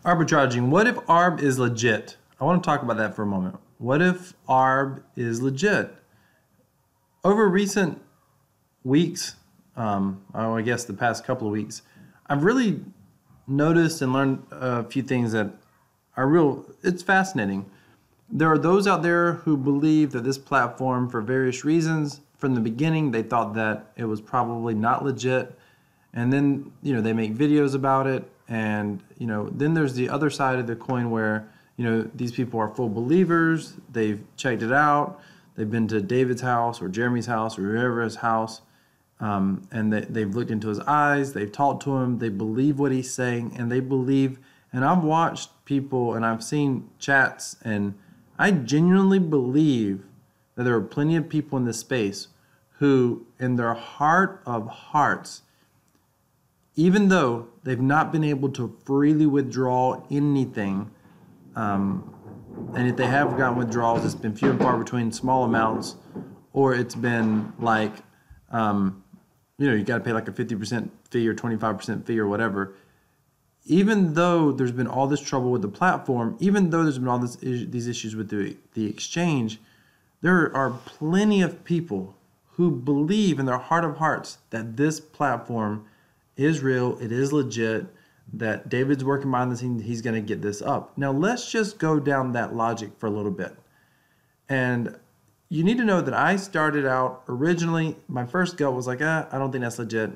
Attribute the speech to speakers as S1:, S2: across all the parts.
S1: Arbitraging. What if Arb is legit? I want to talk about that for a moment. What if Arb is legit? Over recent weeks, I guess the past couple of weeks, I've really noticed and learned a few things that are it's fascinating. There are those out there who believe that this platform, for various reasons, from the beginning, they thought that it was probably not legit. And then, they make videos about it. And, then there's the other side of the coin where, these people are full believers. They've checked it out. They've been to David's house or Jeremy's house or whoever's house. And they've looked into his eyes. They've talked to him. They believe what he's saying. And they believe. And I've watched people and I've seen chats. And I genuinely believe that there are plenty of people in this space who, in their heart of hearts, even though they've not been able to freely withdraw anything, and if they have gotten withdrawals, it's been few and far between, small amounts, or it's been like, you got to pay like a 50% fee or 25% fee or whatever. Even though there's been all this trouble with the platform, even though there's been all these issues with the exchange, there are plenty of people who believe in their heart of hearts that this platform is real, it is legit, that David's working behind the scenes, he's going to get this up. Now, let's just go down that logic for a little bit. And you need to know that I started out originally, my first gut was like, I don't think that's legit.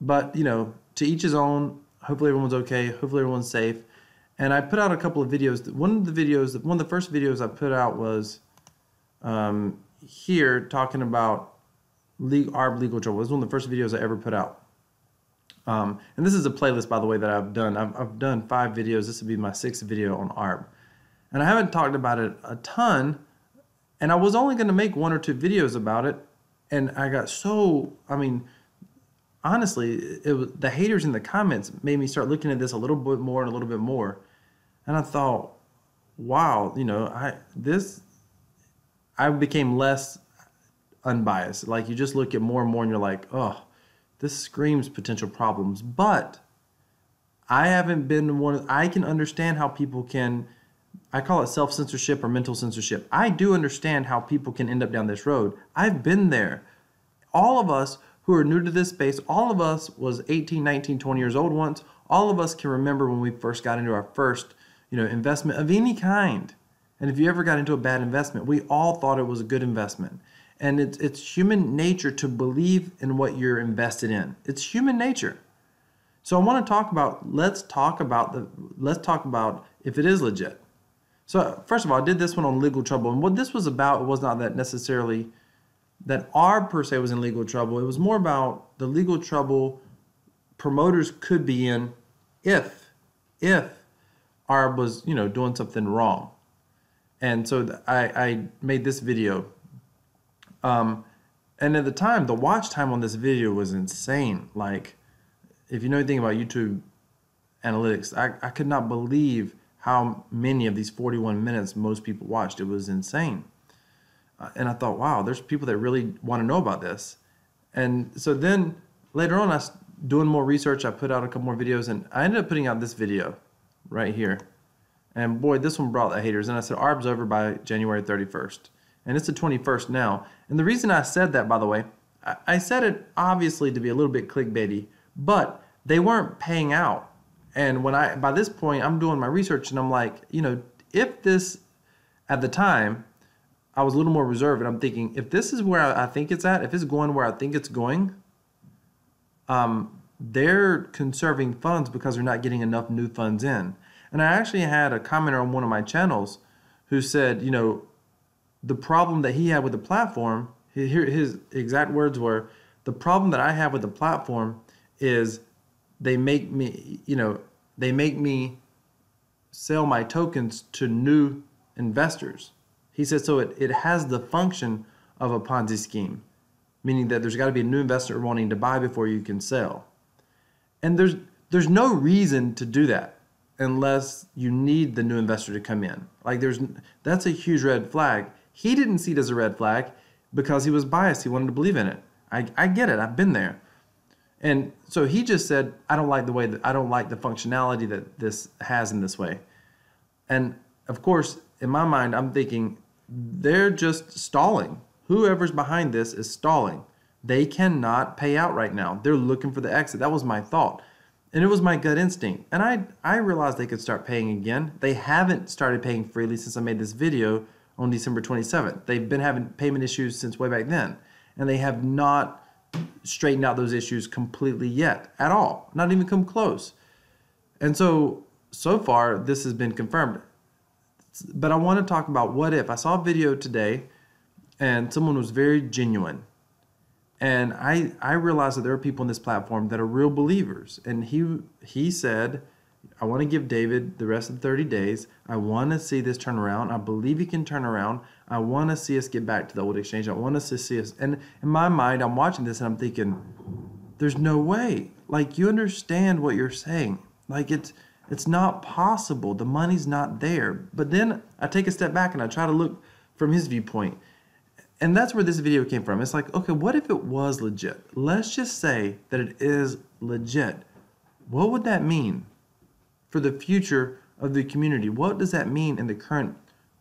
S1: But, to each his own. Hopefully everyone's okay. Hopefully everyone's safe. And I put out a couple of videos. One of the first videos I put out was here talking about Arb legal trouble. This was one of the first videos I ever put out. And this is a playlist, by the way, that I've done. I've done 5 videos. This would be my 6th video on Arb. And I haven't talked about it a ton. And I was only going to make 1 or 2 videos about it. And I got honestly, the haters in the comments made me start looking at this a little bit more and a little bit more. And I thought, wow, I became less unbiased. Like, you just look at more and more and you're like, oh, this screams potential problems. But I haven't been I can understand how people can, I call it self-censorship or mental censorship. I do understand how people can end up down this road. I've been there. All of us who are new to this space, all of us was 18, 19, 20 years old once. All of us can remember when we first got into our first, investment of any kind. And if you ever got into a bad investment, we all thought it was a good investment. And it's human nature to believe in what you're invested in. It's human nature. So I want to talk about, let's talk about if it is legit. So first of all, I did this one on legal trouble. And what this was about was not that necessarily that Arb per se was in legal trouble. It was more about the legal trouble promoters could be in if Arb was, doing something wrong. And so I made this video. And at the time, the watch time on this video was insane. Like, if you know anything about YouTube analytics, I could not believe how many of these 41 minutes most people watched. It was insane. And I thought, wow, there's people that really want to know about this. And so then later on, I was doing more research. I put out a couple more videos, and I ended up putting out this video right here. And boy, this one brought the haters. And I said, Arb's over by January 31st. And it's the 21st now. And the reason I said that, by the way, I said it obviously to be a little bit clickbaity, but they weren't paying out. And by this point, I'm doing my research and I'm like, if this, at the time, I was a little more reserved, and I'm thinking, if this is where I think it's at, if it's going where I think it's going, they're conserving funds because they're not getting enough new funds in. And I actually had a commenter on one of my channels who said, the problem that he had with the platform, his exact words were, the problem that I have with the platform is they make me sell my tokens to new investors. He said, so it has the function of a Ponzi scheme, meaning that there's got to be a new investor wanting to buy before you can sell. And there's no reason to do that unless you need the new investor to come in. Like, that's a huge red flag. He didn't see it as a red flag because he was biased. He wanted to believe in it. I get it. I've been there. And so he just said, I don't like the functionality that this has in this way. And of course, in my mind, I'm thinking they're just stalling. Whoever's behind this is stalling. They cannot pay out right now. They're looking for the exit. That was my thought. And it was my gut instinct. And I realized they could start paying again. They haven't started paying freely since I made this video on December 27th. They've been having payment issues since way back then. And they have not straightened out those issues completely yet at all. Not even come close. And so far, this has been confirmed. But I want to talk about what if. I saw a video today and someone was very genuine. And I realized that there are people on this platform that are real believers. And he said, I want to give David the rest of the 30 days. I want to see this turn around. I believe he can turn around. I want to see us get back to the old exchange. I want us to see us. And in my mind, I'm watching this and I'm thinking, there's no way. Like, you understand what you're saying. Like, it's not possible. The money's not there. But then I take a step back and I try to look from his viewpoint. And that's where this video came from. It's like, okay, what if it was legit? Let's just say that it is legit. What would that mean for the future of the community? What does that mean in the current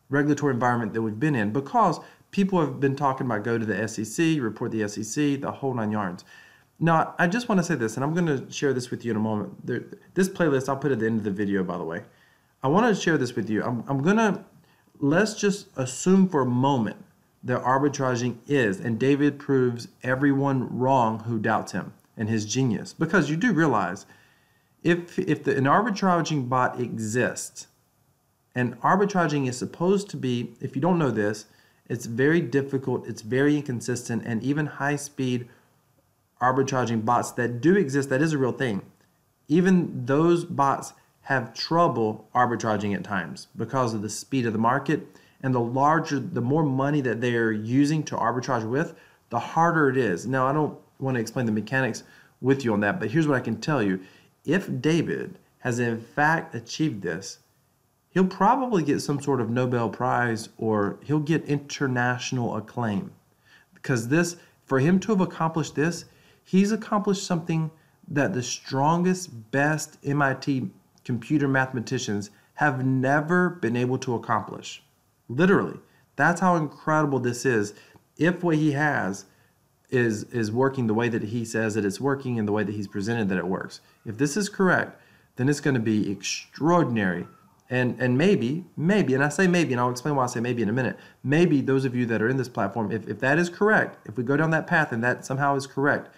S1: regulatory environment that we've been in? Because people have been talking about go to the SEC, report the SEC, the whole 9 yards. Now, I just want to say this, and I'm going to share this with you in a moment. This playlist, I'll put at the end of the video, by the way. I want to share this with you. Let's just assume for a moment that arbitraging is, and David proves everyone wrong who doubts him and his genius. Because you do realize, if an arbitraging bot exists, and arbitraging is supposed to be, if you don't know this, it's very difficult, it's very inconsistent, and even high-speed arbitraging bots that do exist, that is a real thing. Even those bots have trouble arbitraging at times because of the speed of the market, and the more money that they're using to arbitrage with, the harder it is. Now, I don't want to explain the mechanics with you on that, but here's what I can tell you. If David has in fact achieved this, he'll probably get some sort of Nobel Prize, or he'll get international acclaim. Because for him to have accomplished this, he's accomplished something that the strongest, best MIT computer mathematicians have never been able to accomplish. Literally. That's how incredible this is. If what he has is working the way that he says that it's working and the way that he's presented that it works. If this is correct, then it's going to be extraordinary. And maybe, and I say maybe, and I'll explain why I say maybe in a minute, maybe those of you that are in this platform, if that is correct, if we go down that path and that somehow is correct,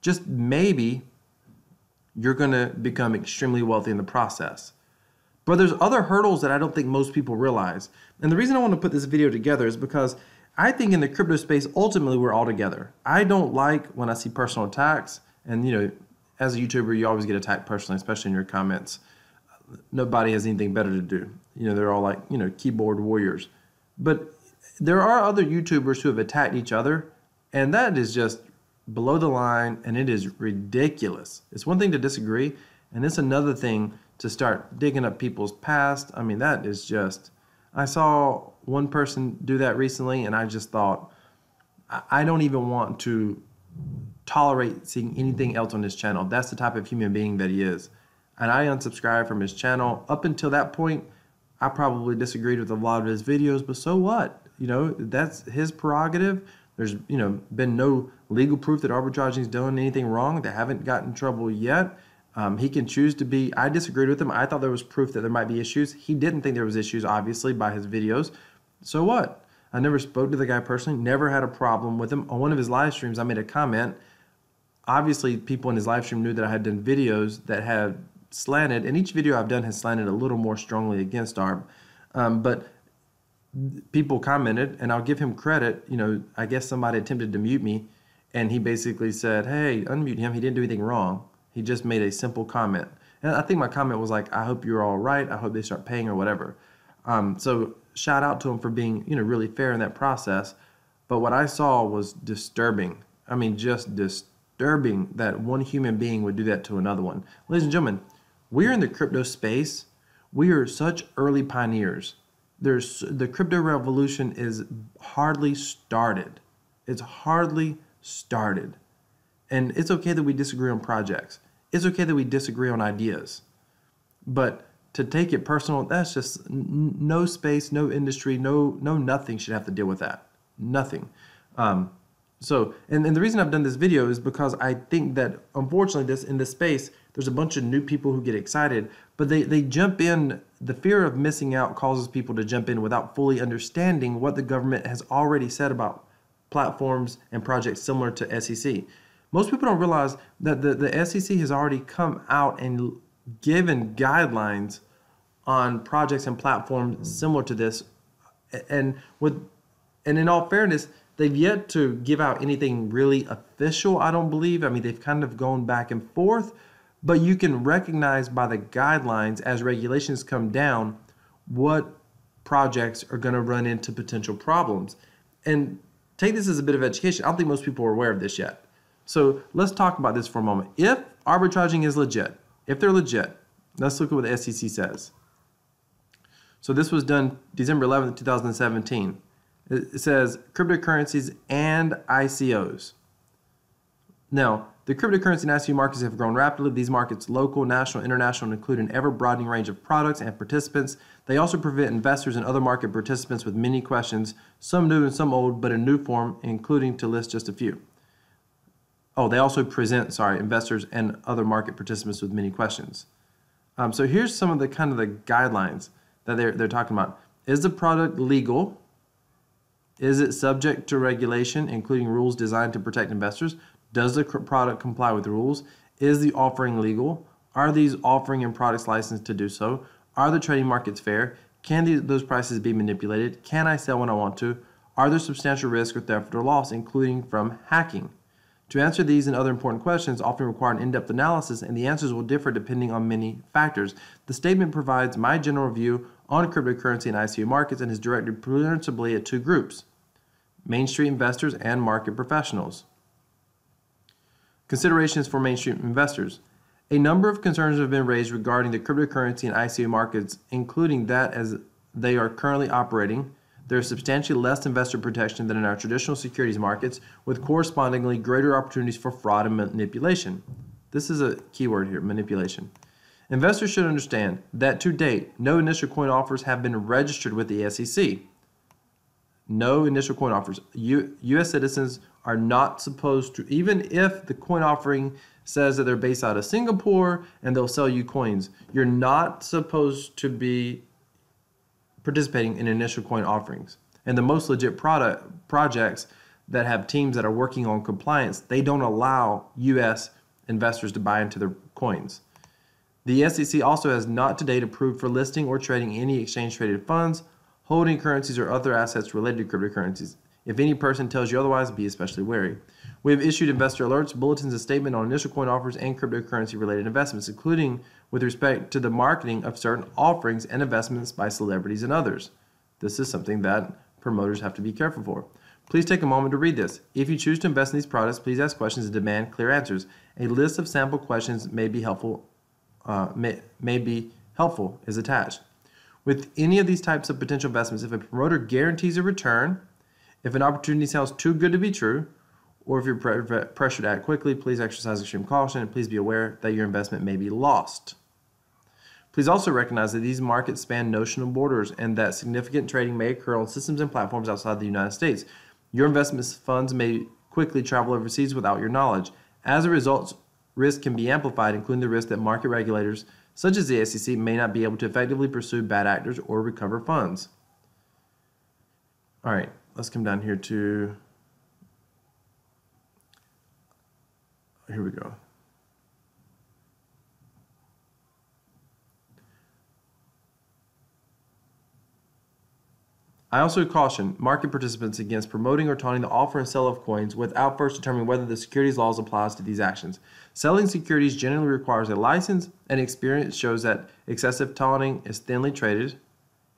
S1: just maybe you're going to become extremely wealthy in the process. But there's other hurdles that I don't think most people realize. And the reason I want to put this video together is because I think in the crypto space, ultimately, we're all together. I don't like when I see personal attacks. And, as a YouTuber, you always get attacked personally, especially in your comments. Nobody has anything better to do. They're all like, keyboard warriors. But there are other YouTubers who have attacked each other. And that is just below the line. And it is ridiculous. It's one thing to disagree. And it's another thing to start digging up people's past. I mean, that is just... I saw one person do that recently, and I just thought, I don't even want to tolerate seeing anything else on his channel. That's the type of human being that he is. And I unsubscribed from his channel. Up until that point, I probably disagreed with a lot of his videos, but so what? That's his prerogative. There's, been no legal proof that arbitraging's done anything wrong. They haven't gotten in trouble yet. He can choose to be... I disagreed with him. I thought there was proof that there might be issues. He didn't think there was issues, obviously, by his videos. So what? I never spoke to the guy personally, never had a problem with him. On one of his live streams, I made a comment. Obviously, people in his live stream knew that I had done videos that had slanted, and each video I've done has slanted a little more strongly against Arb. But people commented, and I'll give him credit. I guess somebody attempted to mute me, and he basically said, hey, unmute him. He didn't do anything wrong. He just made a simple comment. And I think my comment was like, I hope you're all right. I hope they start paying or whatever. So shout out to him for being, really fair in that process. But what I saw was disturbing. I mean, just disturbing that one human being would do that to another one. Ladies and gentlemen, we're in the crypto space. We are such early pioneers. The crypto revolution is hardly started. It's hardly started. And it's okay that we disagree on projects. It's okay that we disagree on ideas. But to take it personal, that's just no space, no industry, no nothing should have to deal with that. Nothing. And the reason I've done this video is because I think that unfortunately in this space, there's a bunch of new people who get excited, but they jump in. The fear of missing out causes people to jump in without fully understanding what the government has already said about platforms and projects similar to SEC. Most people don't realize that the SEC has already come out and given guidelines on projects and platforms similar to this, and in all fairness, they've yet to give out anything really official, I don't believe. I mean, they've kind of gone back and forth, but you can recognize by the guidelines as regulations come down what projects are going to run into potential problems. And take this as a bit of education. I don't think most people are aware of this yet. So let's talk about this for a moment. If arbitraging is legit, if they're legit, let's look at what the SEC says. So this was done December 11th, 2017. It says cryptocurrencies and ICOs. Now, the cryptocurrency and ICO markets have grown rapidly. These markets, local, national, international, include an ever-broadening range of products and participants. They also present investors and other market participants with many questions, some new and some old, but in new form, including to list just a few. Oh, they also present, investors and other market participants with many questions. So here's some of the kind of the guidelines that they're talking about. Is the product legal? Is it subject to regulation, including rules designed to protect investors? Does the product comply with the rules? Is the offering legal? Are these offering and products licensed to do so? Are the trading markets fair? Can those prices be manipulated? Can I sell when I want to? Are there substantial risk or theft or loss, including from hacking? To answer these and other important questions often require an in-depth analysis, and the answers will differ depending on many factors. The statement provides my general view on cryptocurrency and ICO markets and is directed principally at two groups: Main Street investors and market professionals. Considerations for Main Street investors. A number of concerns have been raised regarding the cryptocurrency and ICO markets, including that as they are currently operating, there is substantially less investor protection than in our traditional securities markets, with correspondingly greater opportunities for fraud and manipulation. This is a key word here, manipulation. Investors should understand that to date, no initial coin offers have been registered with the SEC. No initial coin offers. U.S. citizens are not supposed to, even if the coin offering says that they're based out of Singapore and they'll sell you coins, you're not supposed to be participating in initial coin offerings. And the most legit projects that have teams that are working on compliance, they don't allow U.S. investors to buy into their coins. The SEC also has not to date approved for listing or trading any exchange-traded funds, holding currencies or other assets related to cryptocurrencies. If any person tells you otherwise, be especially wary. We have issued investor alerts, bulletins, and statement on initial coin offers and cryptocurrency-related investments, including with respect to the marketing of certain offerings and investments by celebrities and others. This is something that promoters have to be careful for. Please take a moment to read this. If you choose to invest in these products, please ask questions and demand clear answers. A list of sample questions may be helpful is attached. With any of these types of potential investments, if a promoter guarantees a return, if an opportunity sounds too good to be true, or if you're pressured to act quickly, please exercise extreme caution and please be aware that your investment may be lost. Please also recognize that these markets span notional borders and that significant trading may occur on systems and platforms outside the United States. Your investment funds may quickly travel overseas without your knowledge. As a result, risk can be amplified, including the risk that market regulators, such as the SEC, may not be able to effectively pursue bad actors or recover funds. All right, let's come down here to, here we go. I also caution market participants against promoting or taunting the offer and sale of coins without first determining whether the securities laws applies to these actions. Selling securities generally requires a license, and experience shows that excessive taunting is thinly traded,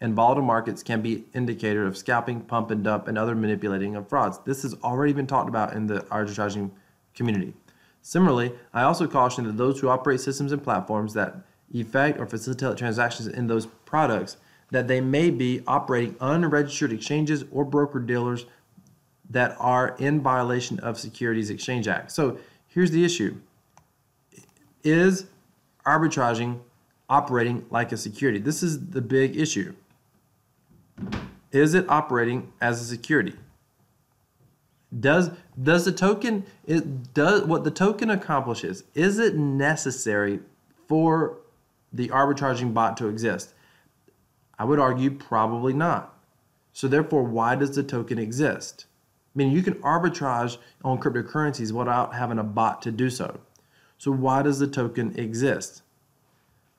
S1: and volatile markets can be indicator of scalping, pump and dump, and other manipulating of frauds. This has already been talked about in the arbitraging community. Similarly, I also caution that those who operate systems and platforms that effect or facilitate transactions in those products, that they may be operating unregistered exchanges or broker-dealers that are in violation of Securities Exchange Act. So here's the issue. Is arbitraging operating like a security? This is the big issue. Is it operating as a security? Does the token, what the token accomplishes, is it necessary for the arbitraging bot to exist? I would argue probably not. So therefore, why does the token exist? I mean, you can arbitrage on cryptocurrencies without having a bot to do so. So why does the token exist?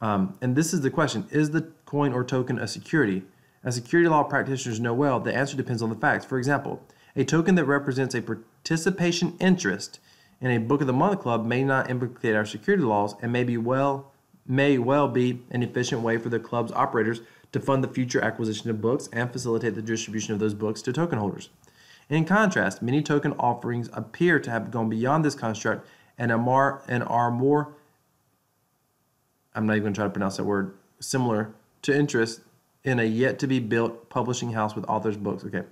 S1: And this is the question. Is the coin or token a security? As security law practitioners know well, the answer depends on the facts. For example, a token that represents a participation interest in a Book of the Month club may not implicate our security laws and may well be an efficient way for the club's operators to fund the future acquisition of books and facilitate the distribution of those books to token holders. In contrast, many token offerings appear to have gone beyond this construct and are more, I'm not even going to try to pronounce that word, similar to interest in a yet-to-be-built publishing house with authors' books. Okay.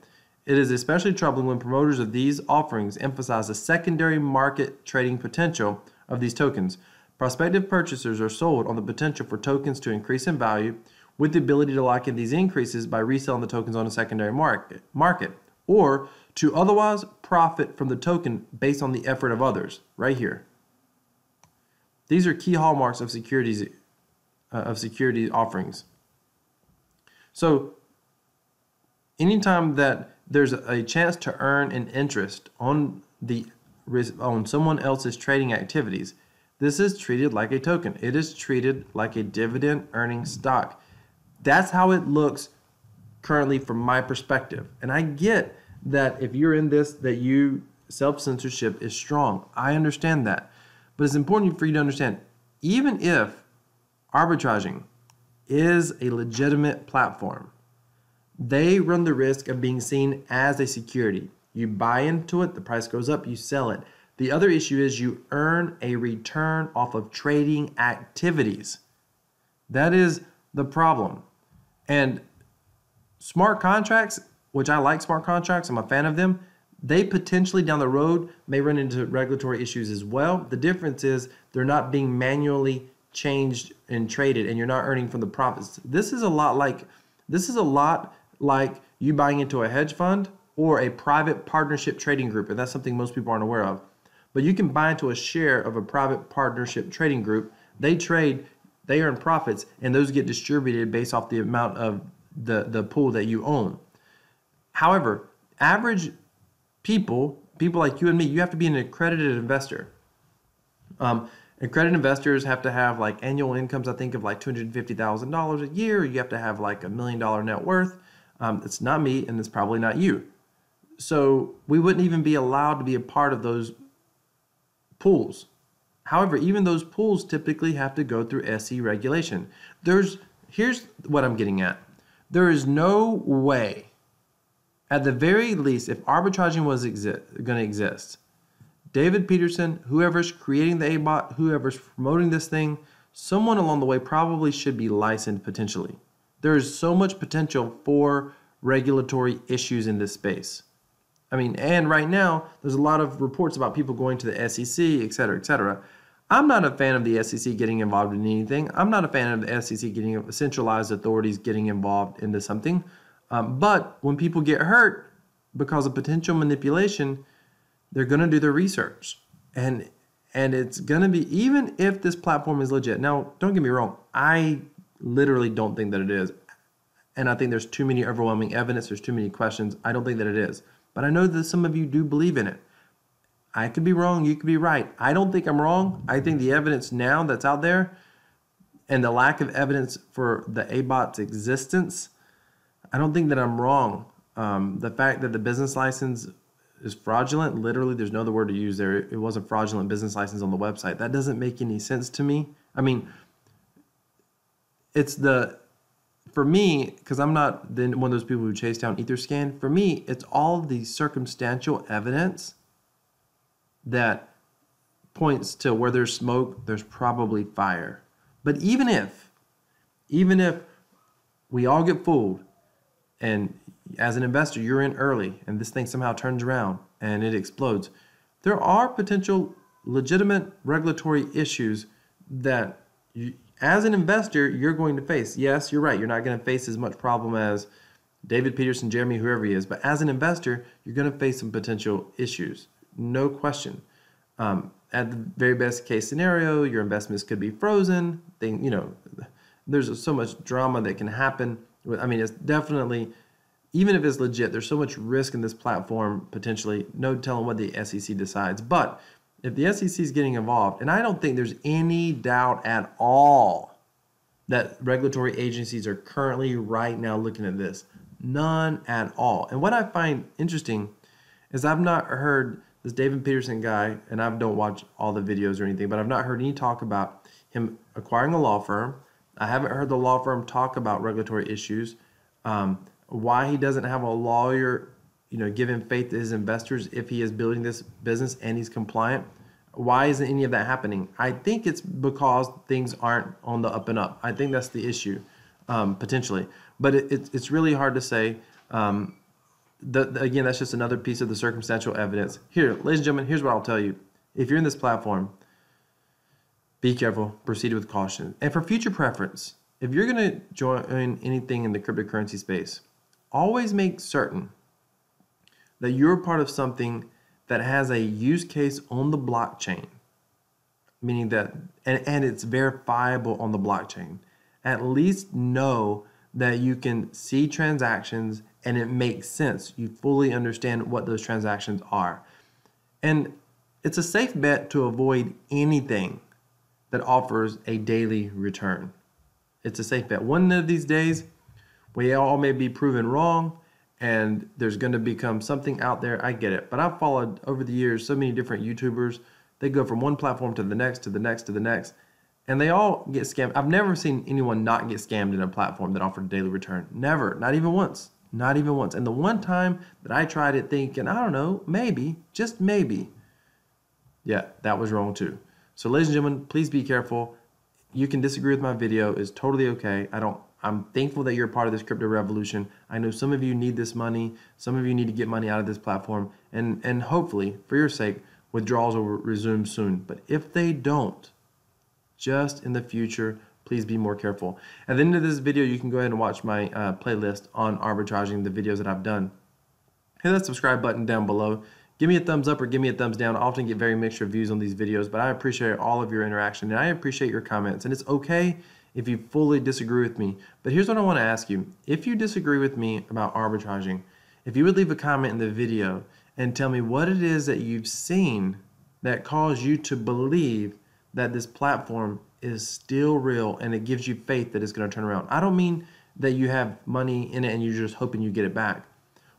S1: It is especially troubling when promoters of these offerings emphasize the secondary market trading potential of these tokens. Prospective purchasers are sold on the potential for tokens to increase in value with the ability to lock in these increases by reselling the tokens on a secondary market, or to otherwise profit from the token based on the effort of others, right here. These are key hallmarks of security offerings. So anytime that there's a chance to earn an interest on someone else's trading activities, this is treated like a token. It is treated like a dividend earning stock. That's how it looks currently from my perspective. And I get that if you're in this, that self-censorship is strong. I understand that. But it's important for you to understand, even if arbitraging is a legitimate platform, they run the risk of being seen as a security. You buy into it, the price goes up, you sell it. The other issue is you earn a return off of trading activities. That is the problem. And smart contracts, which I like smart contracts, I'm a fan of them, they potentially down the road may run into regulatory issues as well. The difference is they're not being manually changed and traded, and you're not earning from the profits. This is a lot like you buying into a hedge fund or a private partnership trading group, and that's something most people aren't aware of. But you can buy into a share of a private partnership trading group. They trade, they earn profits, and those get distributed based off the amount of the pool that you own. However, average people like you and me, you have to be an accredited investor. Accredited investors have to have like annual incomes, I think, of like $250,000 a year. You have to have like $1 million net worth. It's not me, and it's probably not you. So we wouldn't even be allowed to be a part of those pools. However, even those pools typically have to go through SE regulation. Here's what I'm getting at. There is no way, at the very least, if arbitraging was going to exist, David Peterson, whoever's creating the Abot, whoever's promoting this thing, someone along the way probably should be licensed potentially. There is so much potential for regulatory issues in this space. I mean, and right now, there's a lot of reports about people going to the SEC, et cetera, et cetera. I'm not a fan of the SEC getting involved in anything. I'm not a fan of the SEC getting centralized authorities getting involved into something. But when people get hurt because of potential manipulation, they're going to do their research. And it's going to be, even if this platform is legit. Now, don't get me wrong. I literally don't think that it is. And I think there's too many overwhelming evidence. There's too many questions. I don't think that it is. But I know that some of you do believe in it. I could be wrong. You could be right. I don't think I'm wrong. I think the evidence now that's out there and the lack of evidence for the Abot's existence, I don't think that I'm wrong. The fact that the business license is fraudulent, literally, there's no other word to use there. It was a fraudulent business license on the website. That doesn't make any sense to me. I mean, for me, because I'm not one of those people who chase down Etherscan, for me, it's all the circumstantial evidence that points to where there's smoke, there's probably fire. But even if we all get fooled, and as an investor, you're in early, and this thing somehow turns around and it explodes, there are potential legitimate regulatory issues that you, as an investor, you're going to face. Yes, you're right. You're not going to face as much problem as David Peterson, Jeremy, whoever he is. But as an investor, you're going to face some potential issues. No question. At the very best case scenario, your investments could be frozen. There's so much drama that can happen. I mean, it's definitely, even if it's legit, there's so much risk in this platform potentially. No telling what the SEC decides. But if the SEC is getting involved, and I don't think there's any doubt at all that regulatory agencies are currently right now looking at this. None at all. And what I find interesting is I've not heard this David Peterson guy, and I don't watch all the videos or anything, but I've not heard any talk about him acquiring a law firm. I haven't heard the law firm talk about regulatory issues, why he doesn't have a lawyer, give him faith to his investors if he is building this business and he's compliant. Why isn't any of that happening? I think it's because things aren't on the up and up. I think that's the issue, potentially. But it's really hard to say. Again, that's just another piece of the circumstantial evidence. Here, ladies and gentlemen, here's what I'll tell you. If you're in this platform, be careful, proceed with caution. And for future preference, if you're going to join anything in the cryptocurrency space, always make certain that you're part of something that has a use case on the blockchain, meaning that, and it's verifiable on the blockchain. At least know that you can see transactions and it makes sense. You fully understand what those transactions are. And it's a safe bet to avoid anything that offers a daily return. It's a safe bet. One of these days, we all may be proven wrong, and there's going to become something out there. I get it. But I've followed over the years so many different YouTubers. They go from one platform to the next, to the next, to the next, and they all get scammed. I've never seen anyone not get scammed in a platform that offered a daily return. Never. Not even once. Not even once. And the one time that I tried it thinking, I don't know, maybe, just maybe, yeah, that was wrong too. So ladies and gentlemen, please be careful. You can disagree with my video. It's totally okay. I'm thankful that you're a part of this crypto revolution. I know some of you need this money. Some of you need to get money out of this platform. And hopefully, for your sake, withdrawals will resume soon. But if they don't, just in the future, please be more careful. At the end of this video, you can go ahead and watch my playlist on arbitraging, the videos that I've done. Hit that subscribe button down below. Give me a thumbs up or give me a thumbs down. I often get very mixed reviews on these videos, but I appreciate all of your interaction and I appreciate your comments. And it's okay if you fully disagree with me. But here's what I want to ask you. If you disagree with me about arbitraging, if you would leave a comment in the video and tell me what it is that you've seen that caused you to believe that this platform is still real and it gives you faith that it's going to turn around. I don't mean that you have money in it and you're just hoping you get it back.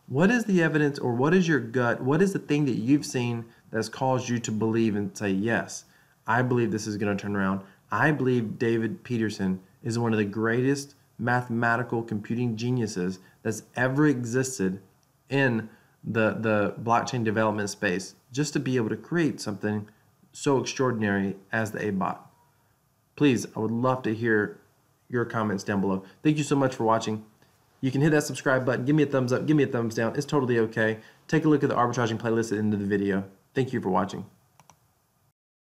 S1: What is the evidence, or what is your gut? What is the thing that you've seen that's caused you to believe and say, yes, I believe this is going to turn around. I believe David Peterson is one of the greatest mathematical computing geniuses that's ever existed in the blockchain development space, just to be able to create something so extraordinary as the Abot. Please, I would love to hear your comments down below. Thank you so much for watching. You can hit that subscribe button, give me a thumbs up, give me a thumbs down. It's totally okay. Take a look at the arbitraging playlist at the end of the video. Thank you for watching.